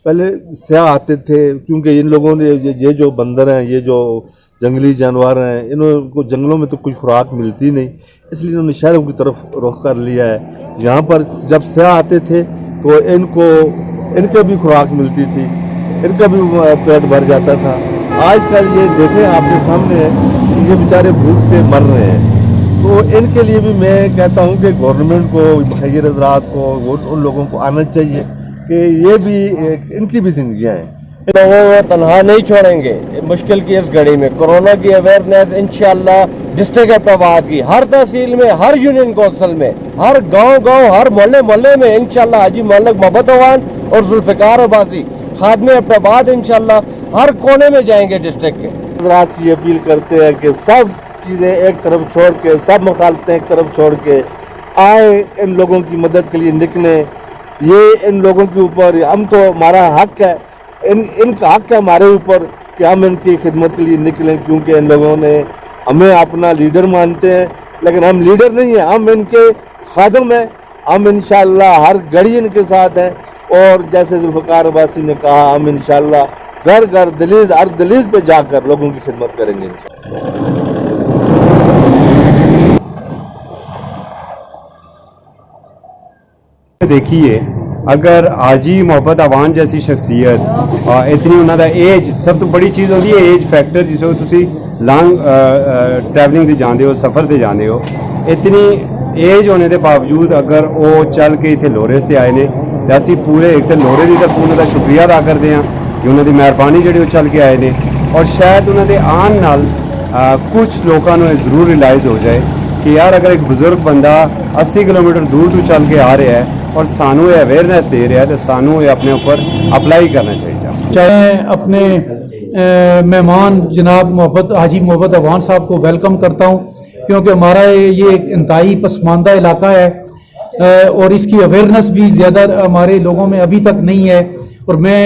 पहले स्याह आते थे, क्योंकि इन लोगों ने ये जो बंदर हैं, ये जो जंगली जानवर हैं, इनको जंगलों में तो कुछ खुराक मिलती नहीं, इसलिए इन्होंने शहरों की तरफ रुख कर लिया है। यहाँ पर जब स्याह आते थे तो इनके भी खुराक मिलती थी, इनका भी पेट भर जाता था। आजकल ये देखें आपके सामने है, ये बेचारे भूख से मर रहे हैं। तो इनके लिए भी मैं कहता हूँ कि गवर्नमेंट को, भाई हज़रात को, उन लोगों को आना चाहिए कि ये भी इनकी भी जिंदगियाँ हैं। लोगों को तनहा नहीं छोड़ेंगे मुश्किल की इस घड़ी में। कोरोना की अवेयरनेस इंशाल्लाह डिस्ट्रिक्ट एबटाबाद की हर तहसील में, हर यूनियन कौंसिल में, हर गांव, हर मोहल्ले में इंशाल्लाह हाजी मोहल्लक मोहब्बत अवान और जुल्फ़िकार अब्बासी खादमे एबटाबाद इंशाल्लाह हर कोने में जाएंगे डिस्ट्रिक्ट के। हज़रात की अपील करते हैं कि सब चीज़ें एक तरफ छोड़ के, सब मुखालफतें एक तरफ छोड़ के आए, इन लोगों की मदद के लिए निकलें। ये इन लोगों के ऊपर, हम तो, हमारा हक है, इनका हक है हमारे ऊपर कि हम इनकी खिदमत के लिए निकलें, क्योंकि इन लोगों ने हमें अपना लीडर मानते हैं, लेकिन हम लीडर नहीं हैं, हम इनके खादम हैं। हम इंशाअल्लाह हर घड़ी इनके साथ हैं, और जैसे जुल्फ़िकार अब्बासी ने कहा, हम इंशाअल्लाह घर घर दहलीज, हर दहलीज पे जाकर लोगों की खिदमत करेंगे। देखिए, अगर हाजी मोहब्बत अवान जैसी शख्सियत इतनी उन्होंने एज, सब तो बड़ी चीज़ होती है एज फैक्टर, जिसको तुसी लॉन्ग ट्रैवलिंग से जाते हो, सफ़र से जाते हो, इतनी एज होने के बावजूद अगर वो चल के इतने लोरे से आए ने, तो असी पूरे एक तो लोरे की तरफ उन्होंने शुक्रिया अदा करते हैं कि उन्होंने मेहरबानी जी चल के आए ने, और शायद उन्होंने आन नाल कुछ लोगों को जरूर रियलाइज़ हो जाए कि यार अगर एक बुजुर्ग बंदा 80 किलोमीटर दूर तो चल के आ रहा है और सानू ये अवेयरनेस दे रहा है, तो सानू ये अपने ऊपर अप्लाई करना चाहिए। चाहे अपने मेहमान जनाब हाजी मोहब्बत अवान साहब को वेलकम करता हूँ, क्योंकि हमारा ये एक इंतहाई पसमानदा इलाका है, और इसकी अवेयरनेस भी ज़्यादा हमारे लोगों में अभी तक नहीं है। और मैं